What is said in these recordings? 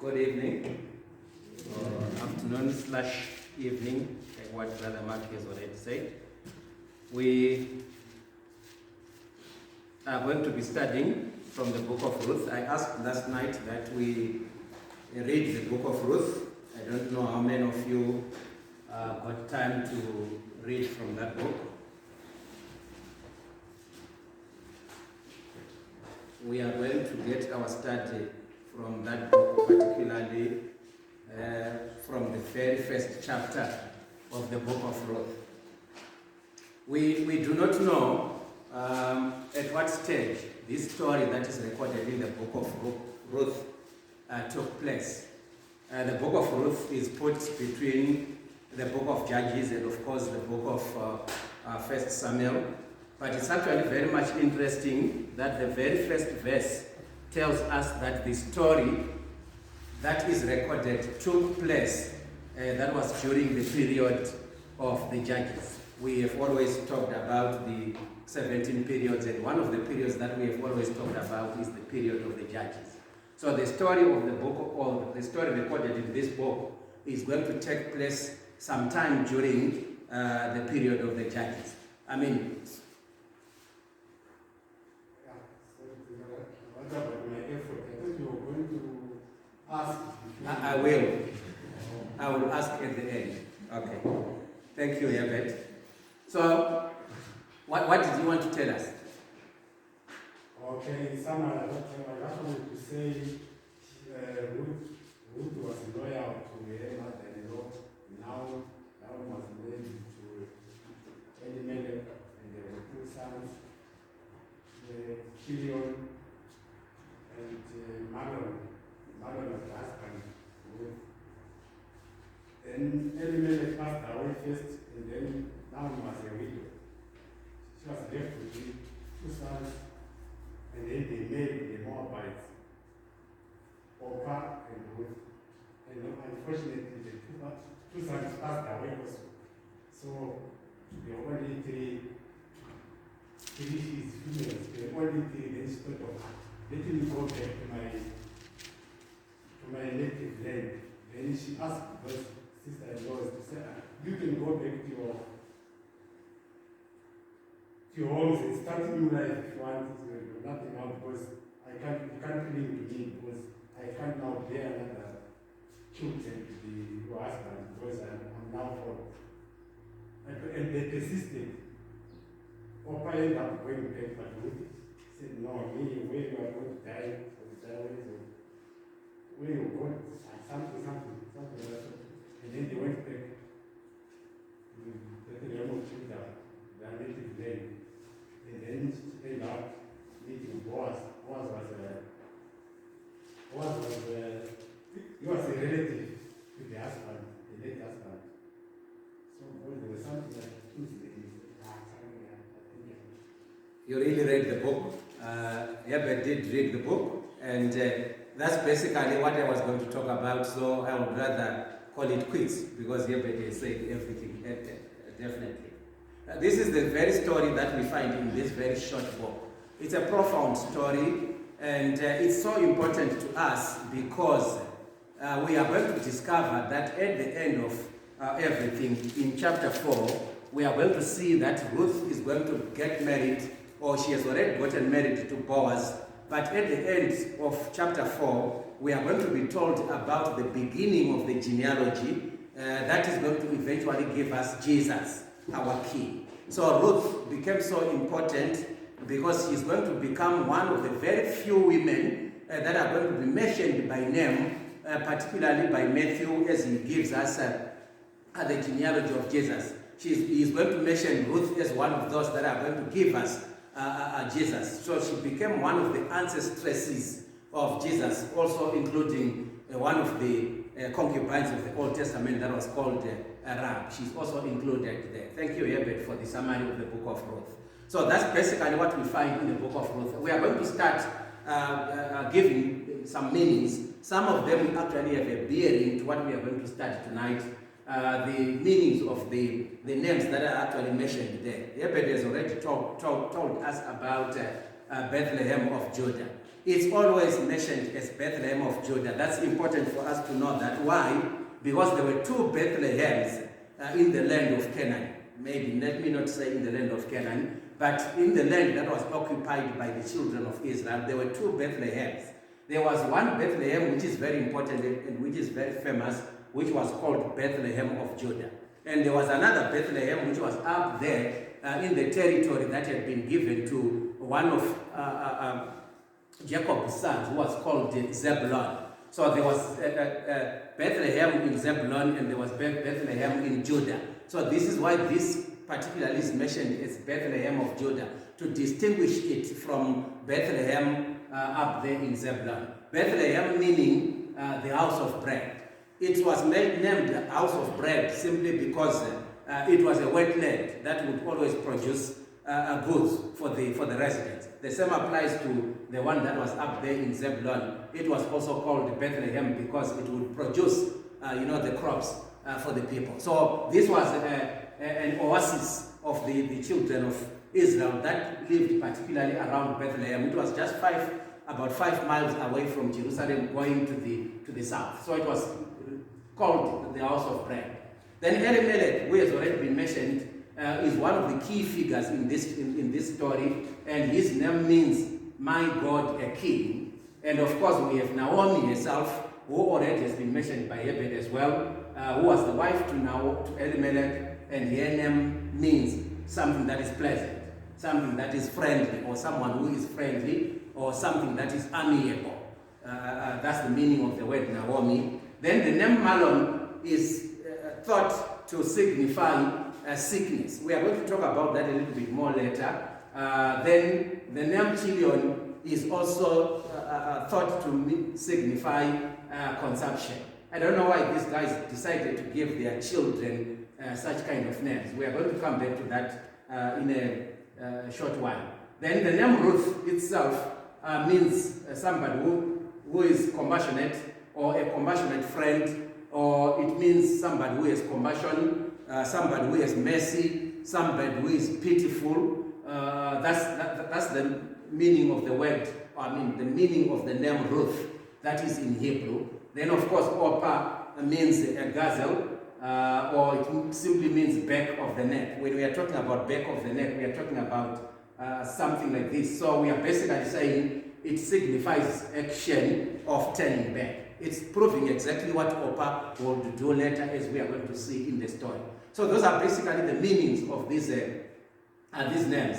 Good evening, or afternoon/evening, like what Brother Mark has already said. We are going to be studying from the book of Ruth. I asked last night that we read the book of Ruth. I don't know how many of you got time to read from that book. We are going to get our study from that book, particularly from the very first chapter of the book of Ruth. We do not know at what stage this story that is recorded in the book of Ruth took place. The book of Ruth is put between the book of Judges and, of course, the book of 1 Samuel. But it's actually very much interesting that the very first verse tells us that the story that is recorded took place, that was during the period of the Judges. We have always talked about the 17 periods, and one of the periods that we have always talked about is the period of the Judges. So the story of the book, or the story recorded in this book, is going to take place sometime during the period of the Judges. I mean, I will ask at the end. Okay. Thank you, Herbert. So, what did you want to tell us? Okay, someone I just wanted to say Ruth was loyal to her mother-in-law. Now was married to Elimelech, and there were two sons, Chilion and Mahlon. Mahlon was the husband. Then Elimelech passed away first, and then now he was a widow. She was left with two sons, and then they married the Moabites, Orpah and Ruth. And unfortunately, the two sons passed away also. So there were only three females. There were only three. Then she thought of, let me go back to my native land. Then she asked those sister-in-laws to say, you can go back to your homes and start a new life if you want. Nothing now, because you can't cling to me, because I can't now bear another children to be your husband, because I'm now old. And they persisted. Orpah ended up going back, but Ruth said, no, where you are going to die, where you go, something like that. And then they went back to the realm of Judah, their native land. And then she ended up meeting Boaz. Boaz was a relative to the husband, the late husband. So there was something like You really read the book. Herbert did read the book, and that's basically what I was going to talk about, so I would rather call it quits, because Herbert has said everything, definitely. This is the very story that we find in this very short book. It's a profound story, and it's so important to us because we are going to discover that at the end of everything, in chapter 4, we are going to see that Ruth is going to get married, or she has already gotten married to Boaz. But at the end of chapter 4, we are going to be told about the beginning of the genealogy that is going to eventually give us Jesus, our King. So Ruth became so important because she's going to become one of the very few women that are going to be mentioned by name, particularly by Matthew, as he gives us the genealogy of Jesus. He is going to mention Ruth as one of those that are going to give us Jesus. So she became one of the ancestresses of Jesus, also including one of the concubines of the Old Testament that was called Rahab. She's also included there. Thank you, Herbert, for the summary of the book of Ruth. So that's basically what we find in the book of Ruth. We are going to start giving some meanings. Some of them actually have a bearing to what we are going to study tonight. The meanings of the names that are actually mentioned there. Herbert has already told us about Bethlehem of Judah. it's always mentioned as Bethlehem of Judah. That's important for us to know that. Why? Because there were two Bethlehems in the land of Canaan. Maybe, let me not say in the land of Canaan, but in the land that was occupied by the children of Israel, there were two Bethlehems. There was one Bethlehem which is very important and which is very famous, which was called Bethlehem of Judah. And there was another Bethlehem which was up there in the territory that had been given to one of Jacob's sons, who was called Zebulon. So there was Bethlehem in Zebulon and there was Bethlehem in Judah. So this is why this particularly is mentioned as Bethlehem of Judah, to distinguish it from Bethlehem up there in Zebulon. Bethlehem meaning the house of bread. It was named the house of bread simply because it was a wetland that would always produce goods for the residents. The same applies to the one that was up there in Zebulon. It was also called Bethlehem because it would produce, the crops for the people. So this was an oasis of the children of Israel that lived particularly around Bethlehem. It was just about 5 miles away from Jerusalem, going to the south. So it was called the house of bread. Then Elimelech, who has already been mentioned, is one of the key figures in this story, and his name means "my God, a king." And of course, we have Naomi herself, who already has been mentioned by Hebed as well, who was the wife to Elimelech, and her name means something that is pleasant, something that is friendly, or someone who is friendly, or something that is amiable. That's the meaning of the word Naomi. Then the name Malon is thought to signify sickness. We are going to talk about that a little bit more later. Then the name Chilion is also thought to signify consumption. I don't know why these guys decided to give their children such kind of names. We are going to come back to that in a short while. Then the name Ruth itself means somebody who is compassionate, or a compassionate friend, or it means somebody who has compassion, somebody who has mercy, somebody who is pitiful. That's the meaning of the word, the meaning of the name Ruth, that is in Hebrew. Then of course Orpah means a gazelle, or it simply means back of the neck. When we are talking about back of the neck, we are talking about something like this. So we are basically saying it signifies action of turning back. It's proving exactly what Orpah will do later, as we are going to see in the story. So those are basically the meanings of these names.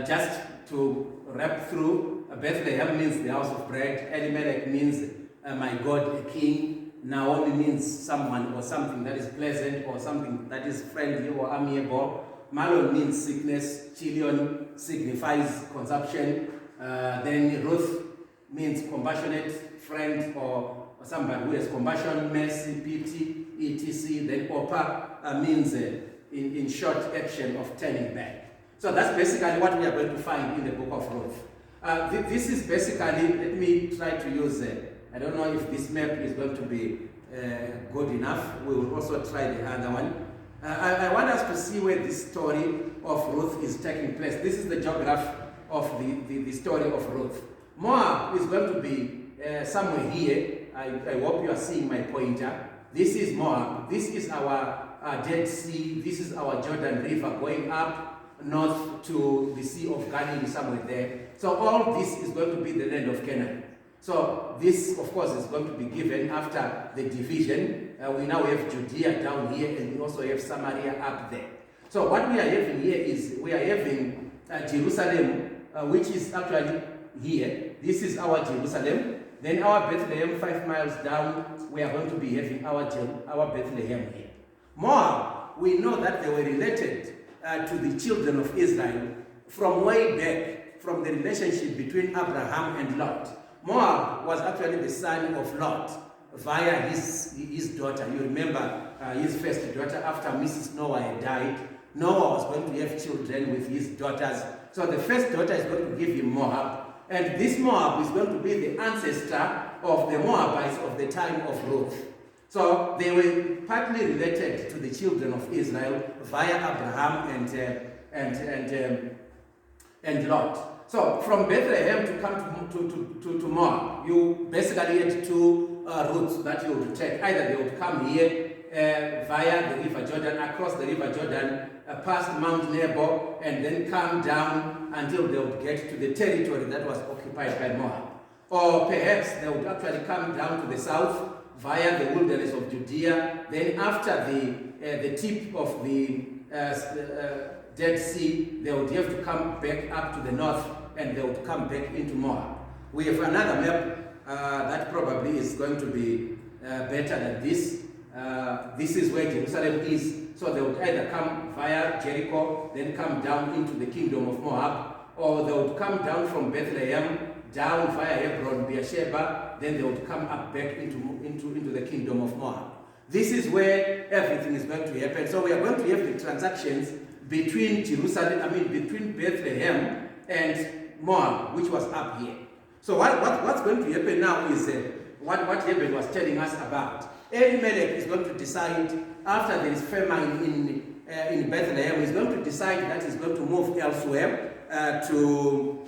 Just to wrap through, Bethlehem means the house of bread. Elimelech means my God, a king. Naomi means someone or something that is pleasant, or something that is friendly or amiable. Malon means sickness. Chilion signifies consumption. Then Ruth means compassionate friend, or somebody who has compassion, mercy, pity, etc. Then Orpah means, in short, action of turning back. So that's basically what we are going to find in the book of Ruth. This is basically, let me try to use, I don't know if this map is going to be good enough. We will also try the other one. I want us to see where this story of Ruth is taking place. This is the geography of the story of Ruth. Moab is going to be somewhere here. I hope you are seeing my pointer. This is Moab. This is our Dead Sea. This is our Jordan River going up north to the Sea of Galilee, somewhere there. So all this is going to be the land of Canaan. So this, of course, is going to be given after the division. We now have Judea down here, and we also have Samaria up there. So what we are having here is, we are having Jerusalem, which is actually here. This is our Jerusalem. Then our Bethlehem, 5 miles down, we are going to be having our Bethlehem here. Moab, we know that they were related to the children of Israel from way back, from the relationship between Abraham and Lot. Moab was actually the son of Lot via his daughter. You remember his first daughter, after Mrs. Noah had died. Noah was going to have children with his daughters. So the first daughter is going to give him Moab. And this Moab is going to be the ancestor of the Moabites of the time of Ruth. So they were partly related to the children of Israel via Abraham and Lot. So from Bethlehem to come to Moab, you basically had two routes that you would take. Either they would come here via the River Jordan, across the River Jordan, past Mount Nebo, and then come down until they would get to the territory that was occupied by Moab. Or perhaps they would actually come down to the south via the wilderness of Judea. Then after the tip of the Dead Sea, they would have to come back up to the north, and they would come back into Moab. We have another map that probably is going to be better than this. This is where Jerusalem is. So they would either come via Jericho, then come down into the kingdom of Moab, or they would come down from Bethlehem, down via Hebron, Beersheba, then they would come up back into the kingdom of Moab. This is where everything is going to happen. So we are going to have the transactions between between Bethlehem and Moab, which was up here. So what's going to happen now is what Hebron was telling us about. Elimelech is going to decide, after there is famine in Bethlehem, he's going to decide that he's going to move elsewhere to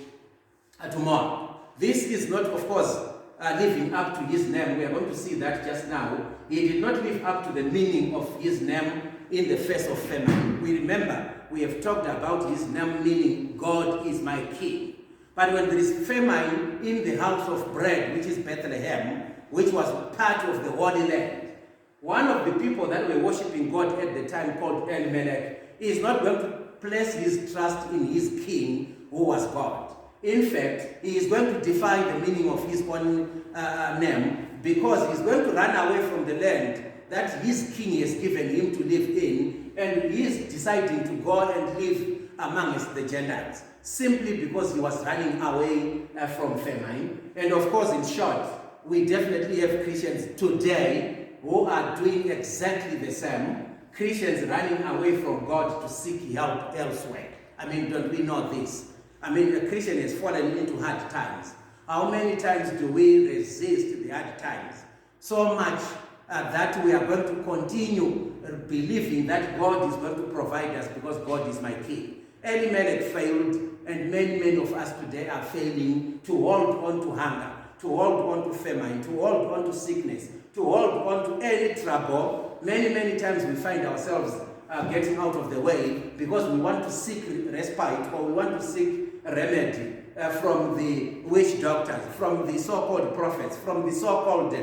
Moab. This is not, of course, living up to his name. We are going to see that just now. He did not live up to the meaning of his name in the face of famine. We remember, we have talked about his name meaning God is my king. But when there is famine in the house of bread, which is Bethlehem, which was part of the Holy Land, one of the people that were worshiping God at the time, called Elimelech, is not going to place his trust in his king, who was God. In fact, he is going to defy the meaning of his own name, because he's going to run away from the land that his king has given him to live in, and he is deciding to go and live amongst the Gentiles, simply because he was running away from famine. And of course, in short, we definitely have Christians today who are doing exactly the same. Christians running away from God to seek help elsewhere. Don't we know this? A Christian has fallen into hard times. How many times do we resist the hard times? So much that we are going to continue believing that God is going to provide us because God is my king. Elimelech failed, and many of us today are failing to hold on to hunger, to hold on to famine, to hold on to sickness, to hold on to any trouble. Many times we find ourselves getting out of the way because we want to seek respite, or we want to seek a remedy from the witch doctors, from the so-called prophets, from the so-called,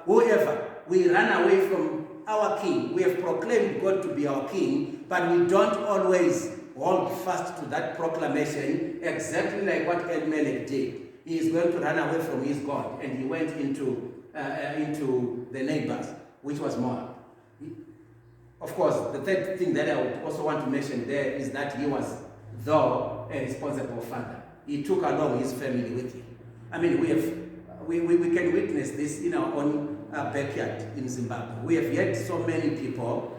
whoever. We run away from our king. We have proclaimed God to be our king, but we don't always hold fast to that proclamation, exactly like what Elimelech did. He is going to run away from his God, and he went into the neighbors, which was Moab. Of course, the third thing that I would also want to mention there is that he was, though, a responsible father. He took along his family with him. We can witness this in our own backyard in Zimbabwe. We have yet so many people,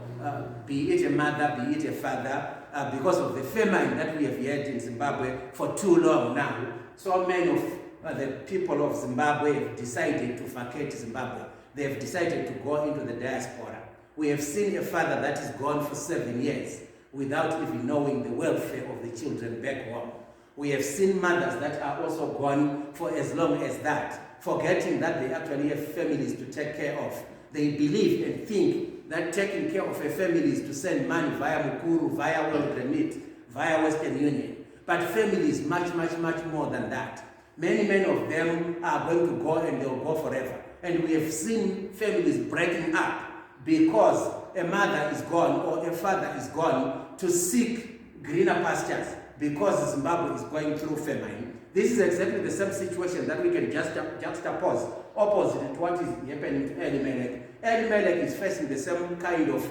be it a mother, be it a father, because of the famine that we have had in Zimbabwe for too long now. So many of the people of Zimbabwe have decided to vacate Zimbabwe. They have decided to go into the diaspora. We have seen a father that is gone for 7 years without even knowing the welfare of the children back home. We have seen mothers that are also gone for as long as that, forgetting that they actually have families to take care of. They believe and think that taking care of a family is to send money via Mukuru, via World Remit, via Western Union. But family is much more than that. Many of them are going to go, and they'll go forever. And we have seen families breaking up because a mother is gone or a father is gone to seek greener pastures because Zimbabwe is going through famine. This is exactly the same situation that we can just juxtapose opposite to what is happening to Elimelech. Elimelech is facing the same kind of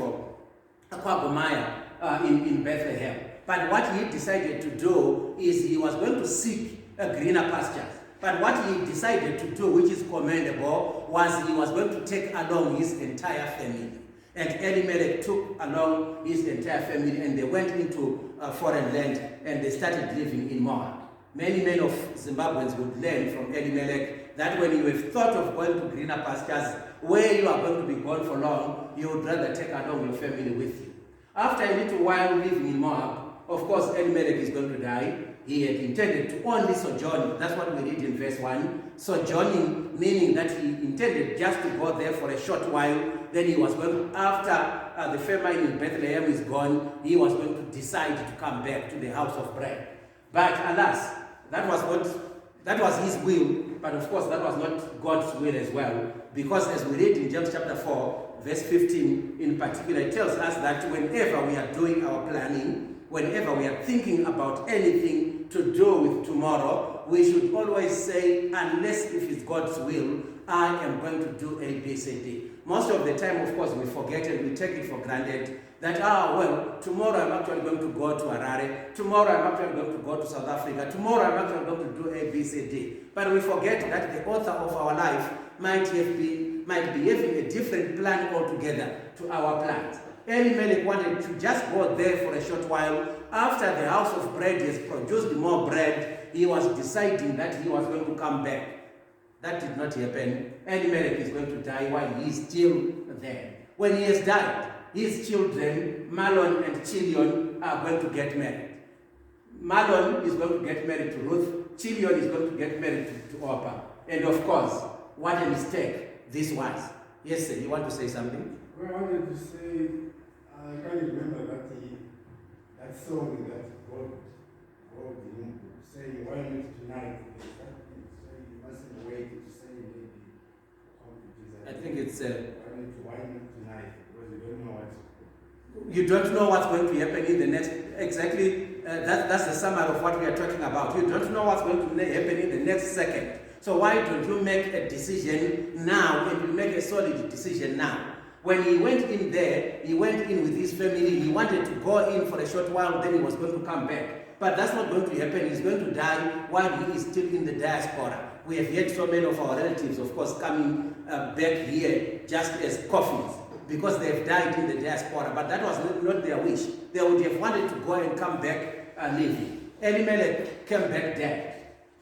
quagmire in Bethlehem. But what he decided to do is he was going to seek a greener pastures. But what he decided to do, which is commendable, was he was going to take along his entire family. And Elimelech took along his entire family, and they went into foreign land, and they started living in Moab. Many of Zimbabweans would learn from Elimelech that when you have thought of going to greener pastures, where you are going to be gone for long, you would rather take along your family with you. After a little while living in Moab, of course, Elimelech is going to die. he had intended to only sojourn. That's what we read in verse 1. Sojourning, meaning that he intended just to go there for a short while. Then he was going to, after the famine in Bethlehem is gone, he was going to decide to come back to the house of bread. But alas, that was his will, but of course that was not God's will as well. Because as we read in James chapter 4, verse 15 in particular, it tells us that whenever we are doing our planning, whenever we are thinking about anything to do with tomorrow, we should always say, unless if it's God's will, I am going to do A, B, C, D. Most of the time, of course, we forget and we take it for granted that, well, tomorrow I'm actually going to go to Harare, tomorrow I'm actually going to go to South Africa, tomorrow I'm actually going to do A, B, C, D. But we forget that the author of our life might be having a different plan altogether to our plans. Elimelech wanted to just go there for a short while. After the house of bread has produced more bread, he was deciding that he was going to come back. That did not happen. Elimelech is going to die while he is still there. When he has died, his children, Mahlon and Chilion, are going to get married. Mahlon is going to get married to Ruth. Chilion is going to get married to Orpah. And of course, what a mistake this was. Yes, sir, you want to say something? Well, I wanted to say, I can't remember that song that God him saying, why not tonight? So you mustn't wait to say maybe come to Jesus. I think it's... why not tonight? Because you don't know what. You don't know what's going to happen in the next... Exactly, that's the summary of what we are talking about. You don't know what's going to happen in the next second. So why don't you make a decision now, and you make a solid decision now? When he went in there, he went in with his family. He wanted to go in for a short while, then he was going to come back. But that's not going to happen. He's going to die while he is still in the diaspora. We have yet so many of our relatives, of course, coming back here just as coffins because they have died in the diaspora. But that was not their wish. They would have wanted to go and come back living. Elimelech came back dead.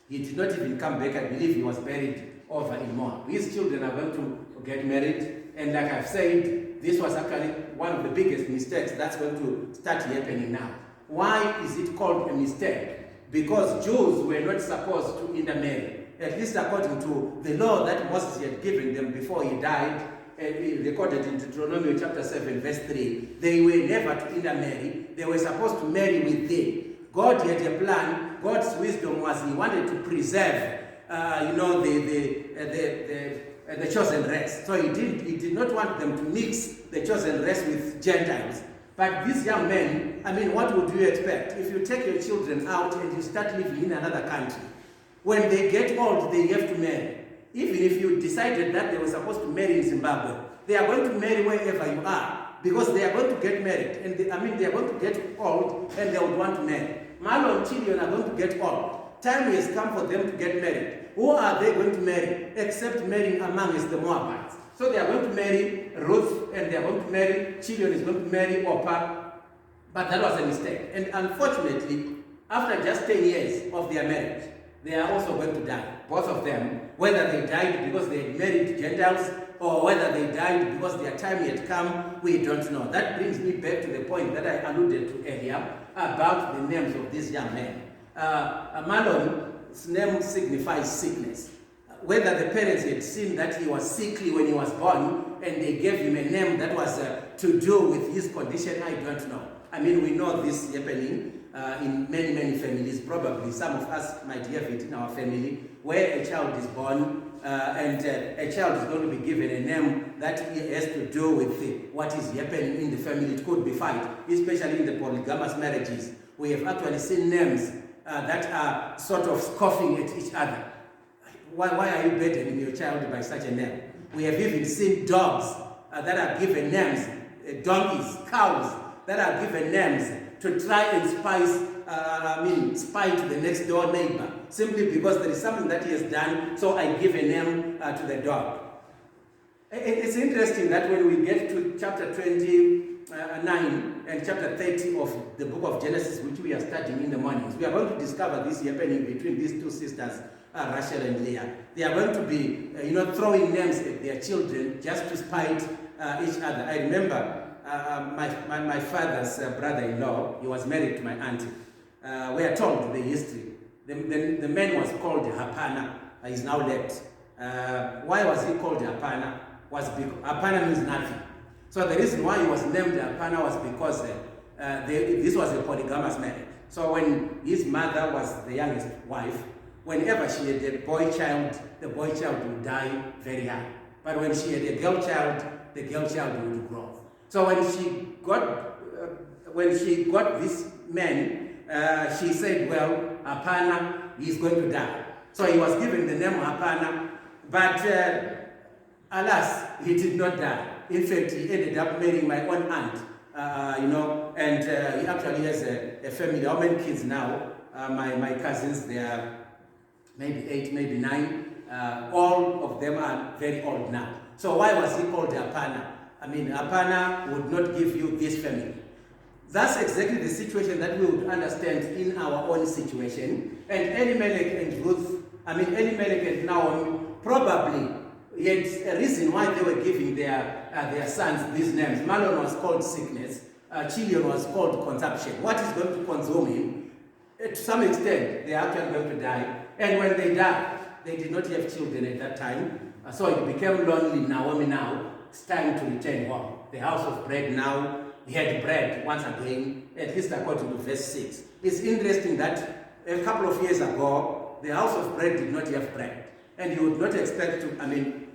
He did not even come back. I believe he was buried over in Moab. His children are going to get married. And like I've said, this was actually one of the biggest mistakes that's going to start happening now. Why is it called a mistake? Because Jews were not supposed to intermarry. At least according to the law that Moses had given them before he died, recorded in Deuteronomy chapter 7, verse 3. They were never to intermarry. They were supposed to marry within. God had a plan. God's wisdom was he wanted to preserve, the chosen race. So he did not want them to mix the chosen race with Gentiles. But these young men, I mean, what would you expect? If you take your children out and you start living in another country, when they get old, they have to marry. Even if you decided that they were supposed to marry in Zimbabwe, they are going to marry wherever you are because they are going to get married. And they are going to get old and they would want to marry. Mahlon and Chilion are going to get old. Time has come for them to get married. Who are they going to marry except marrying amongst the Moabites? So they are going to marry Ruth and they are going to marry, Chilion is going to marry Orpah. But that was a mistake. And unfortunately, after just 10 years of their marriage, they are also going to die. Both of them, whether they died because they had married Gentiles or whether they died because their time had come, we don't know. That brings me back to the point that I alluded to earlier about the names of these young men. Mahlon's name signifies sickness. Whether the parents had seen that he was sickly when he was born and they gave him a name that was to do with his condition, I don't know. I mean, we know this happening in many, many families. Probably some of us might have it in our family where a child is born and a child is going to be given a name that has to do with what is happening in the family. It could be fight, especially in the polygamous marriages. We have actually seen names that are sort of scoffing at each other. Why are you burdening your child by such a name? We have even seen dogs that are given names, donkeys, cows that are given names to try and spy to the next door neighbor, simply because there is something that he has done, so I give a name to the dog. It's interesting that when we get to chapter 29 and chapter 30 of the book of Genesis, which we are studying in the mornings, we are going to discover this happening between these two sisters, Rachel and Leah. They are going to be, throwing names at their children just to spite each other. I remember my father's brother-in-law, he was married to my auntie. we are told the history. The man was called Hapana. He's now left. Why was he called Hapana? Hapana means nothing. So the reason why he was named Hapana was because this was a polygamous marriage. So when his mother was the youngest wife, whenever she had a boy child, the boy child would die very young. But when she had a girl child, the girl child would grow. So when she got this man, she said, well, Hapana, he's going to die. So he was given the name Hapana, but alas, he did not die. In fact, he ended up marrying my own aunt, and he actually has a family. How many kids now? My cousins, they are maybe 8, maybe 9. All of them are very old now. So why was he called Hapana? I mean, Hapana would not give you this family. That's exactly the situation that we would understand in our own situation. And Elimelech and Ruth, Elimelech and Naomi probably had a reason why they were giving their sons these names. Malon was called sickness. Chilion was called consumption. What is going to consume him? To some extent, they are actually going to die. And when they died, they did not have children at that time. So it became lonely. Naomi now, it's time to return home. The house of bread now, he had bread once again, at least according to verse 6. It's interesting that a couple of years ago, the house of bread did not have bread. And you would not expect to,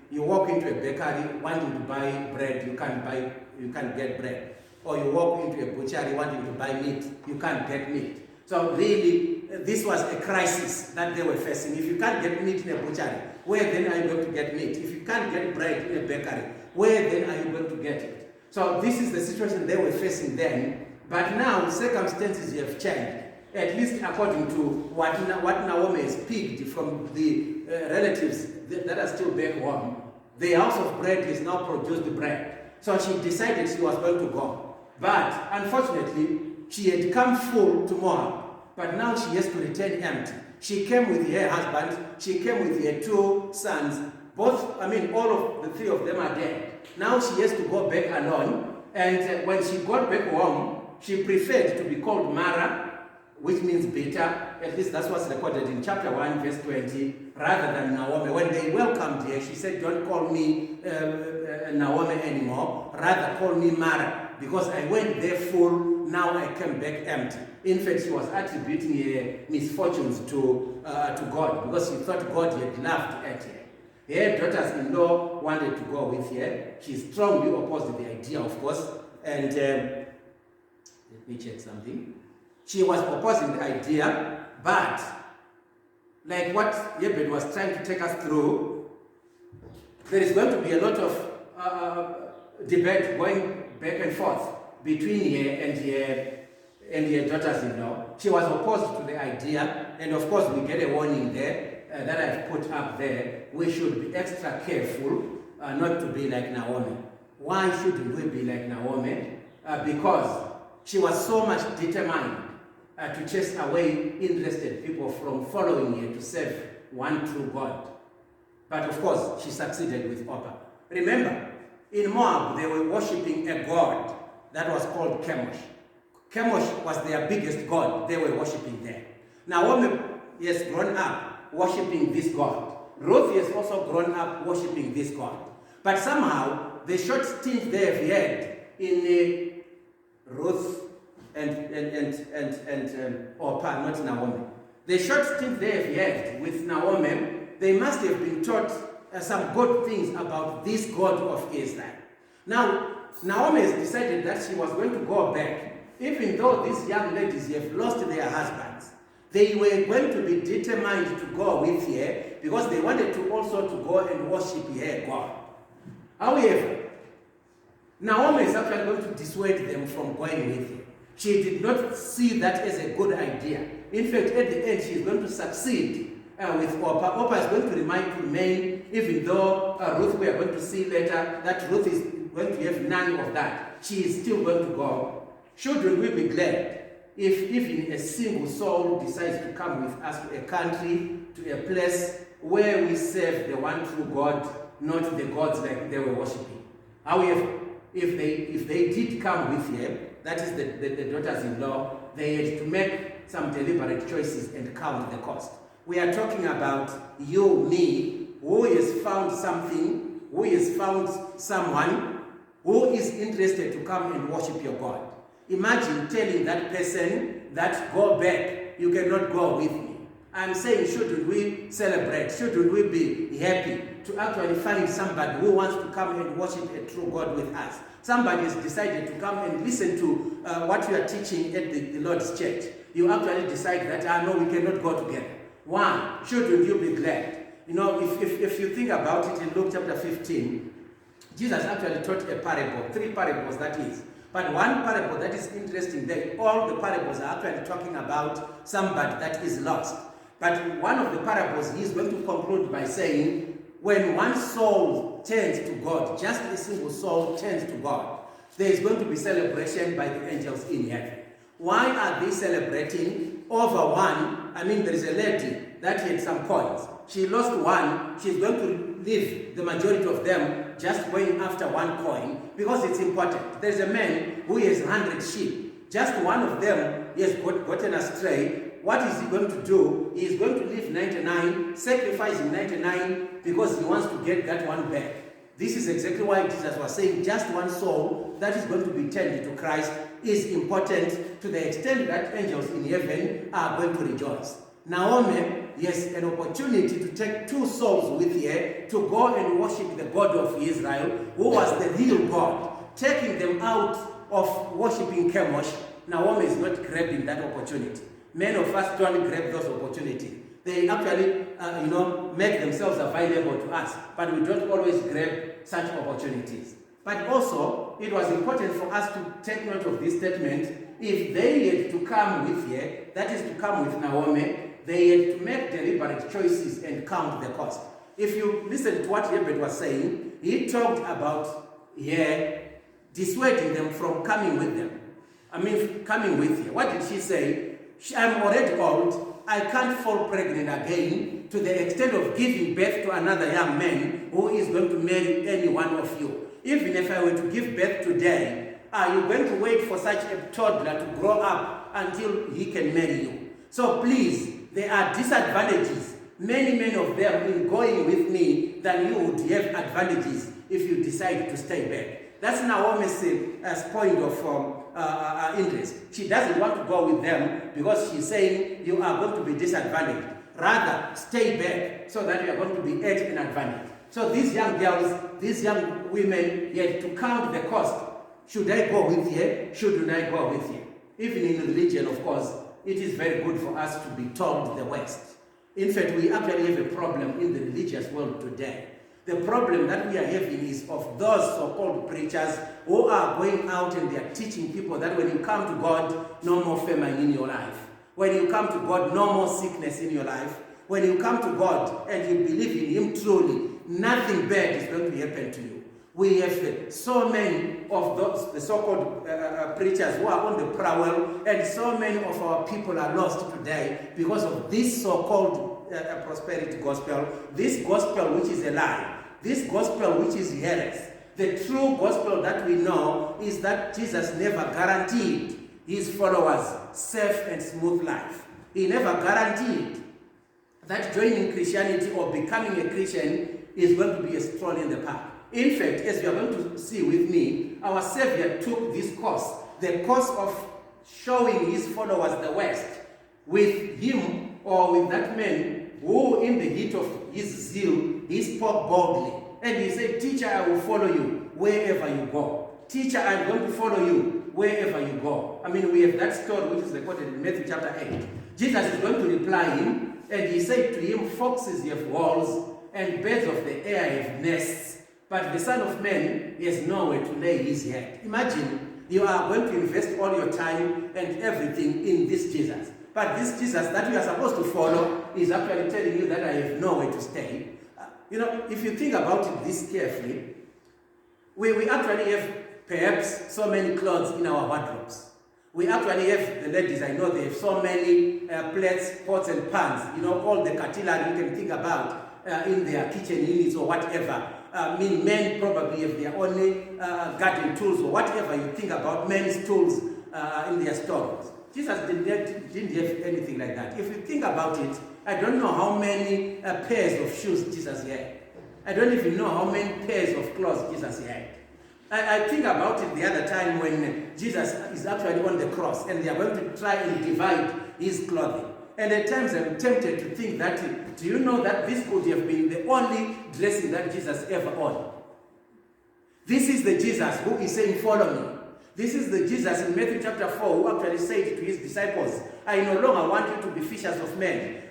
you walk into a bakery wanting to buy bread, you can't get bread. Or you walk into a butchery wanting to buy meat, you can't get meat. So really, this was a crisis that they were facing. If you can't get meat in a butchery, where then are you going to get meat? If you can't get bread in a bakery, where then are you going to get it? So this is the situation they were facing then. But now circumstances have changed, at least according to what Naomi has picked from the relatives that are still back home. The house of bread has now produced bread. So she decided she was going to go. But unfortunately, she had come full to Moab. But now she has to return empty. She came with her husband. She came with her 2 sons. All of the 3 of them are dead. Now she has to go back alone. And when she got back home, she preferred to be called Mara, which means bitter. At least that's what's recorded in chapter 1, verse 20, rather than Naomi. When they welcomed her, she said, don't call me Naomi anymore. Rather call me Mara, because I went there full, now I came back empty. In fact, she was attributing her misfortunes to God, because she thought God had laughed at her. Her daughters-in-law wanted to go with her. She strongly opposed the idea, of course. And let me check something. She was opposing the idea, but like what Yebed was trying to take us through, there is going to be a lot of debate going back and forth between her and her daughters-in-law. She was opposed to the idea, and of course we get a warning there that I've put up there. We should be extra careful not to be like Naomi. Why shouldn't we be like Naomi? Because she was so much determined to chase away interested people from following her to serve one true God. But of course, she succeeded with Orpah. Remember, in Moab, they were worshipping a god that was called Chemosh. Chemosh was their biggest god. They were worshipping there. Naomi has grown up worshipping this god. Ruth has also grown up worshipping this god. But somehow, the short stint they have had in Ruth and Orpah, not Naomi. The short stint they have had with Naomi, they must have been taught some good things about this God of Israel. Now, Naomi has decided that she was going to go back, even though these young ladies have lost their husbands. They were going to be determined to go with her because they wanted to also to go and worship her God. However, Naomi is actually going to dissuade them from going with her. She did not see that as a good idea. In fact, at the end, she is going to succeed with Orpah. Orpah is going to remain, even though Ruth, we are going to see later, that Ruth is going to have none of that. She is still going to go. Shouldn't we be glad if even a single soul decides to come with us to a country, to a place where we serve the one true God, not the gods like they were worshipping? However, if they did come with her, that is the daughters-in-law, they had to make some deliberate choices and count the cost. We are talking about you, me, who has found something, who has found someone who is interested to come and worship your God. Imagine telling that person that go back, you cannot go with me. I'm saying, shouldn't we celebrate? Shouldn't we be happy to actually find somebody who wants to come and worship a true God with us? Somebody has decided to come and listen to what you are teaching at the Lord's church. You actually decide that, no, we cannot go together. One, shouldn't you be glad? You know, if you think about it in Luke chapter 15, Jesus actually taught a parable, 3 parables that is. But one parable that is interesting, that all the parables are actually talking about somebody that is lost. But one of the parables, he is going to conclude by saying, when one soul turns to God, just a single soul turns to God, there is going to be celebration by the angels in heaven. Why are they celebrating over one? I mean, there is a lady that had some coins. She lost one. She's going to leave the majority of them just going after one coin because it's important. There's a man who has 100 sheep. Just one of them has gotten astray. What is he going to do? He is going to leave 99, sacrificing 99 because he wants to get that one back. This is exactly why Jesus was saying just one soul that is going to be turned to Christ is important to the extent that angels in heaven are going to rejoice. Naomi has an opportunity to take 2 souls with her to go and worship the God of Israel, who was the real God, taking them out of worshiping Chemosh. Naomi is not grabbing that opportunity. Many of us don't grab those opportunities. They actually, make themselves available to us, but we don't always grab such opportunities. But also, it was important for us to take note of this statement. If they had to come with her, that is to come with Naomi, they had to make deliberate choices and count the cost. If you listen to what Hebert was saying, he talked about her dissuading them from coming with them. Coming with her. What did she say? I'm already old. I can't fall pregnant again to the extent of giving birth to another young man who is going to marry any one of you. Even if I were to give birth today, are you going to wait for such a toddler to grow up until he can marry you? So please, there are disadvantages, many of them, in going with me than you would have advantages if you decide to stay back. That's Naomi's point of interest. She doesn't want to go with them because she's saying you are going to be disadvantaged. Rather, stay back so that you are going to be at an advantage. So these young girls, these young women, had to count the cost. Should I go with you? Shouldn't I go with you? Even in religion, of course, it is very good for us to be told the West. In fact, we actually have a problem in the religious world today. The problem that we are having is of those so-called preachers who are going out and they are teaching people that when you come to God, no more famine in your life. When you come to God, no more sickness in your life. When you come to God and you believe in Him truly, nothing bad is going to happen to you. We have so many of those, the so-called preachers who are on the prowl, and so many of our people are lost today because of this so-called prosperity gospel, this gospel which is a lie, this gospel which is heresy. The true gospel that we know is that Jesus never guaranteed his followers safe and smooth life. He never guaranteed that joining Christianity or becoming a Christian is going to be a stroll in the park. In fact, as you are going to see with me, our Savior took this course, the course of showing his followers the West, with him or with that man who in the heat of his zeal, he spoke boldly. And he said, "Teacher, I will follow you wherever you go. Teacher, I'm going to follow you wherever you go." We have that story which is recorded in Matthew chapter 8. Jesus is going to reply him, and he said to him, "Foxes have holes, and birds of the air have nests, but the Son of Man has nowhere to lay his head." Imagine you are going to invest all your time and everything in this Jesus. But this Jesus that you are supposed to follow is actually telling you that I have nowhere to stay. If you think about it this carefully, we actually have perhaps so many clothes in our wardrobes. We actually have, the ladies, I know they have so many plates, pots and pans, all the cutlery you can think about in their kitchen units or whatever. Men probably have their own garden tools or whatever you think about men's tools in their stores. Jesus didn't have anything like that. If you think about it, I don't know how many pairs of shoes Jesus had. I don't even know how many pairs of clothes Jesus had. I think about it the other time when Jesus is actually on the cross and they are going to try and divide his clothing. And at times I'm tempted to think that, do you know that this could have been the only dressing that Jesus ever owned? This is the Jesus who is saying, follow me. This is the Jesus in Matthew chapter 4 who actually said to his disciples, I no longer want you to be fishers of men,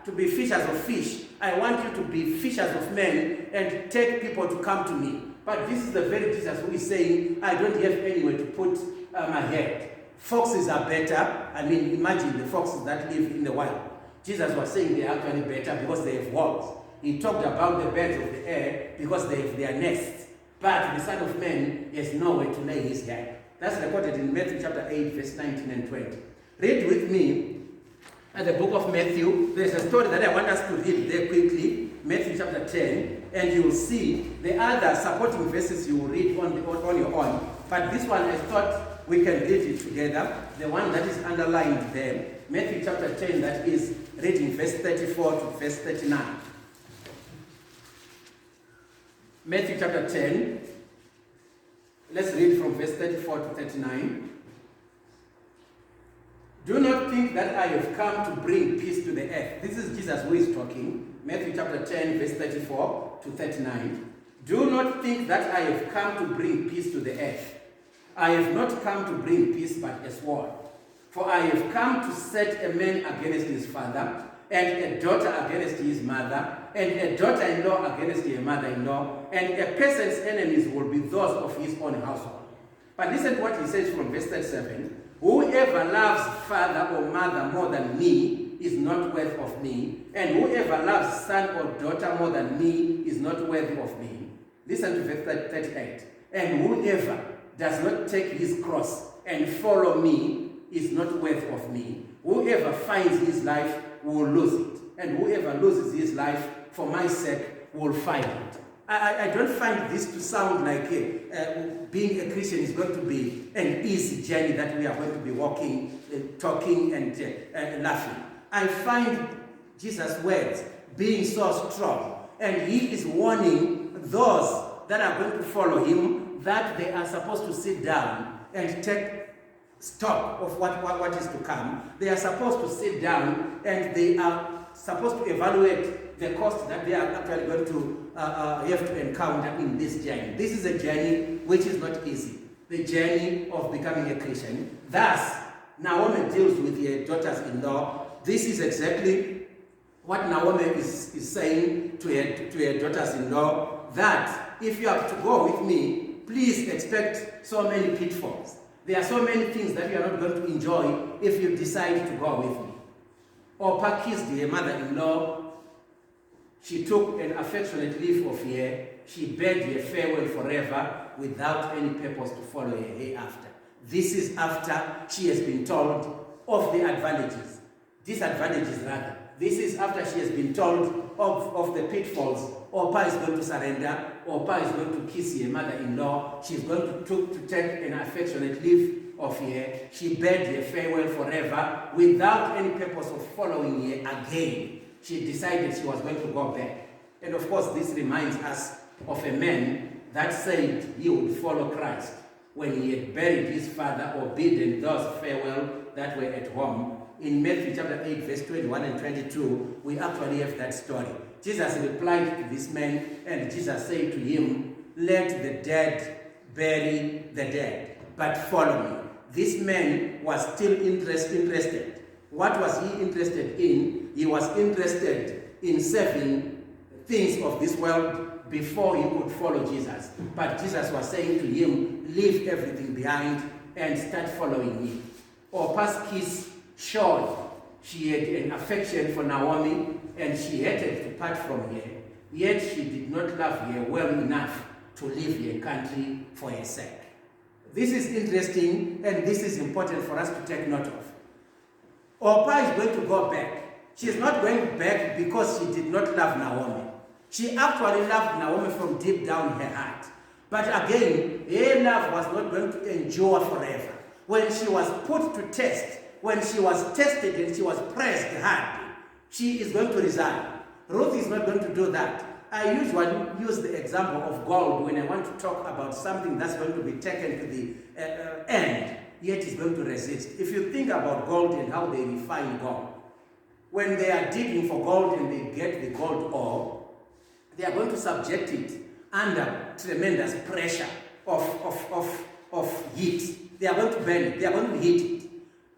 to be fishers of fish. I want you to be fishers of men and take people to come to me. But this is the very Jesus who is saying, I don't have anywhere to put my head. Foxes are better. I mean, imagine the foxes that live in the wild. Jesus was saying they are actually better because they have walls. He talked about the birds of the air because they have their nests. But the Son of Man has nowhere to lay his head. That's recorded in Matthew chapter 8, verse 19 and 20. Read with me at the book of Matthew. There's a story that I want us to read there quickly. Matthew chapter 10. And you will see the other supporting verses you will read on your own. But this one I thought we can read it together. The one that is underlined there. Matthew chapter 10, that is reading verse 34 to verse 39. Matthew chapter 10, let's read from verse 34 to 39. Do not think that I have come to bring peace to the earth. This is Jesus who is talking. Matthew chapter 10, verse 34 to 39. Do not think that I have come to bring peace to the earth. I have not come to bring peace but a sword. For I have come to set a man against his father, and a daughter against his mother, and a daughter-in-law against her mother-in-law, and a person's enemies will be those of his own household. But listen to what he says from verse 37. Whoever loves father or mother more than me is not worthy of me, and whoever loves son or daughter more than me is not worthy of me. Listen to verse 38. And whoever does not take his cross and follow me is not worthy of me. Whoever finds his life will lose it, and whoever loses his life for my sake will find it. I don't find this to sound like being a Christian is going to be an easy journey that we are going to be walking, talking, and laughing. I find Jesus' words being so strong, and he is warning those that are going to follow him that they are supposed to sit down and take stock of what is to come. They are supposed to sit down and they are supposed to evaluate the cost that they are actually going to have to encounter in this journey. This is a journey which is not easy. The journey of becoming a Christian. Thus, Naomi deals with her daughters-in-law. This is exactly what Naomi is saying to her daughters-in-law, that if you have to go with me, please expect so many pitfalls. There are so many things that you are not going to enjoy if you decide to go with me. Orpah kissed her mother-in-law. She took an affectionate leave of her. She bade her farewell forever without any purpose to follow her hereafter. This is after she has been told of the advantages. Disadvantages rather. This is after she has been told of the pitfalls. Orpah is going to surrender. Orpah is going to kiss her mother-in-law. She's going to take an affectionate leave of her. She bade her farewell forever without any purpose of following her again. She decided she was going to go back. And of course, this reminds us of a man that said he would follow Christ when he had buried his father or bidden those farewell that were at home. In Matthew chapter 8, verse 21 and 22, we actually have that story. Jesus replied to this man, and Jesus said to him, let the dead bury the dead, but follow me. This man was still interested. What was he interested in? He was interested in serving things of this world before he could follow Jesus. But Jesus was saying to him, leave everything behind and start following me. Orpah's kiss showed she had an affection for Naomi, and she hated to part from her, yet she did not love her well enough to leave her country for her sake. This is interesting, and this is important for us to take note of. Orpah is going to go back. She is not going back because she did not love Naomi. She actually loved Naomi from deep down her heart. But again, her love was not going to endure forever. When she was put to test when she was tested and she was pressed hard, she is going to resign. Ruth is not going to do that. I usually use the example of gold when I want to talk about something that's going to be taken to the end, yet is going to resist. If you think about gold and how they refine gold, when they are digging for gold and they get the gold ore, they are going to subject it under tremendous pressure of heat. They are going to burn it. They are going to heat it.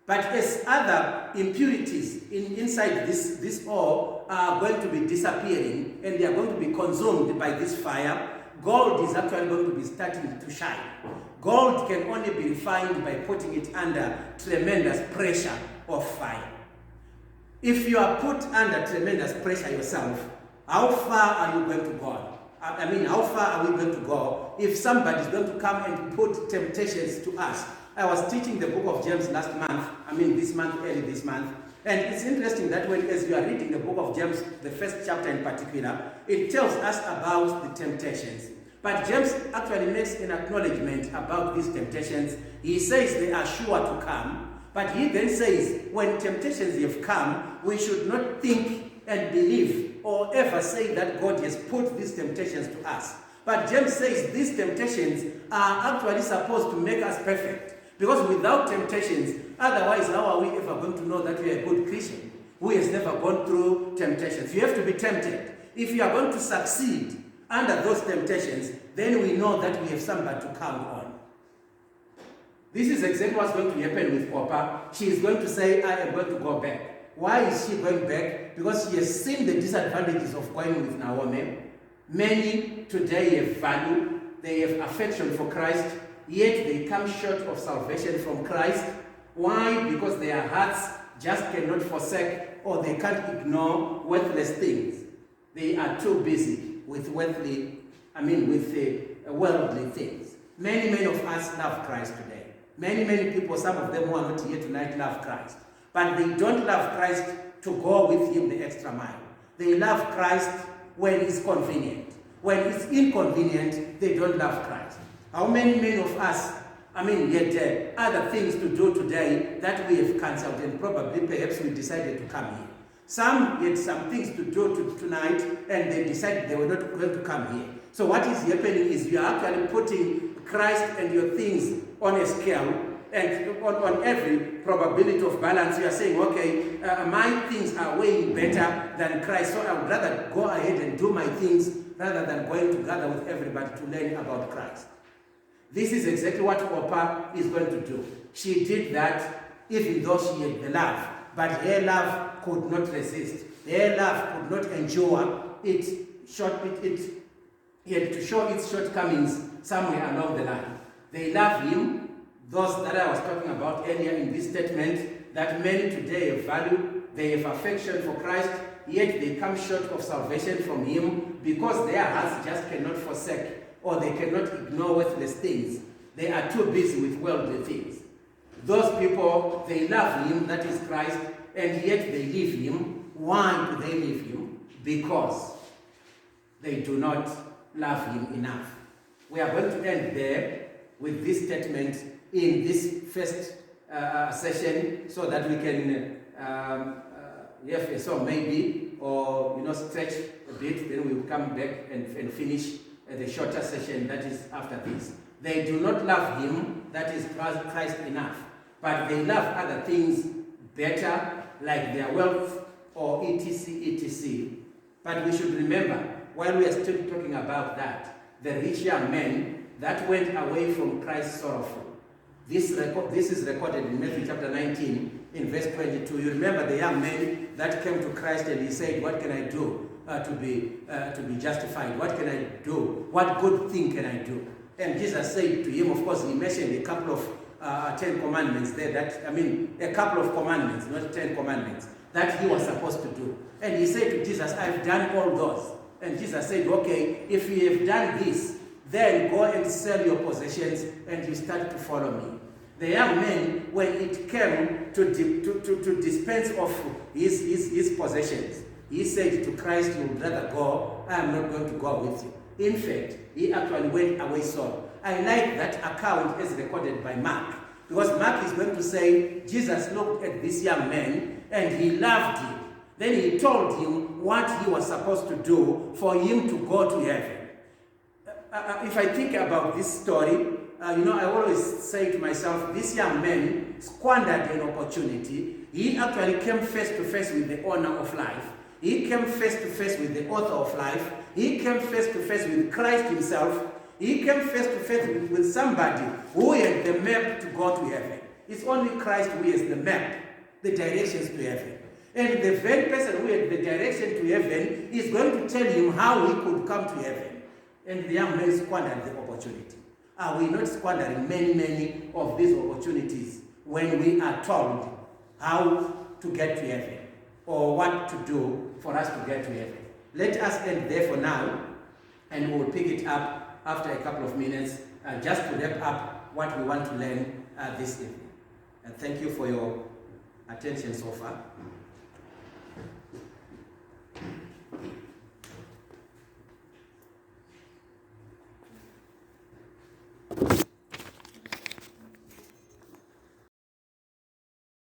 But as other impurities inside this ore are going to be disappearing and they are going to be consumed by this fire, gold is actually going to be starting to shine. Gold can only be refined by putting it under tremendous pressure of fire. If you are put under tremendous pressure yourself, how far are you going to go? I mean, how far are we going to go if somebody is going to come and put temptations to us? I was teaching the book of James last month, early this month, and it's interesting that as you are reading the book of James, the first chapter in particular, it tells us about the temptations. But James actually makes an acknowledgement about these temptations. He says they are sure to come, but he then says when temptations have come, we should not think and believe or ever say that God has put these temptations to us. But James says these temptations are actually supposed to make us perfect. Because without temptations, otherwise how are we ever going to know that we are a good Christian who has never gone through temptations? You have to be tempted. If you are going to succeed under those temptations, then we know that we have somebody to count on. This is exactly what's going to happen with Opa. She is going to say, I am going to go back. Why is she going back? Because she has seen the disadvantages of going with Naomi. Many today have value, they have affection for Christ, yet they come short of salvation from Christ. Why? Because their hearts just cannot forsake or they can't ignore worthless things. They are too busy with worldly things. Many of us love Christ today. Many people, some of them who are not here tonight, love Christ. But they don't love Christ to go with him the extra mile. They love Christ when it's convenient. When it's inconvenient, they don't love Christ. How many of us, yet other things to do today that we have cancelled and probably perhaps we decided to come here. Some had some things to do tonight and they decided they were not going to come here. So what is happening is you are actually putting Christ and your things on a scale, and on every probability of balance, you are saying, okay, my things are way better than Christ, so I would rather go ahead and do my things rather than going to gather with everybody to learn about Christ. This is exactly what Opa is going to do. She did that even though she had the love, but her love could not resist. Her love could not endure it. He had to show its shortcomings somewhere along the line. They love him. Those that I was talking about earlier in this statement, that many today have value, they have affection for Christ, yet they come short of salvation from him because their hearts just cannot forsake or they cannot ignore worthless things. They are too busy with worldly things. Those people, they love him, that is Christ, and yet they leave him. Why do they leave him? Because they do not love him enough. We are going to end there with this statement in this first session so that we can have a song maybe or stretch a bit, then we will come back and finish the shorter session that is after this. They do not love him, that is Christ, enough, but they love other things better, like their wealth or etc. But we should remember, while we are still talking about that, the rich young man that went away from Christ sorrowful. This is recorded in Matthew chapter 19 in verse 22. You remember the young man that came to Christ and he said, what can I do to be justified? What can I do? What good thing can I do? And Jesus said to him, of course, he mentioned a couple of 10 commandments there, a couple of commandments, not 10 commandments, that he was supposed to do. And he said to Jesus, I've done all those. And Jesus said, okay, if you have done this, then go and sell your possessions and you start to follow me. The young man, when it came to dispense of his possessions, he said to Christ, you would rather go, I am not going to go with you. In fact, he actually went away sorrow. I like that account as recorded by Mark, Because Mark is going to say, Jesus looked at this young man and he loved him. Then he told him what he was supposed to do for him to go to heaven. If I think about this story, I always say to myself, this young man squandered an opportunity. He actually came face to face with the owner of life. He came face to face with the author of life. He came face to face with Christ himself. He came face to face with somebody who had the map to go to heaven. It's only Christ who has the map, the directions to heaven. And the very person who had the direction to heaven is going to tell him how he could come to heaven. And the young man squandered the opportunity. Are we not squandering many of these opportunities when we are told how to get to heaven or what to do for us to get to heaven? Let us end there for now, and we'll pick it up after a couple of minutes just to wrap up what we want to learn this evening. And thank you for your attention so far.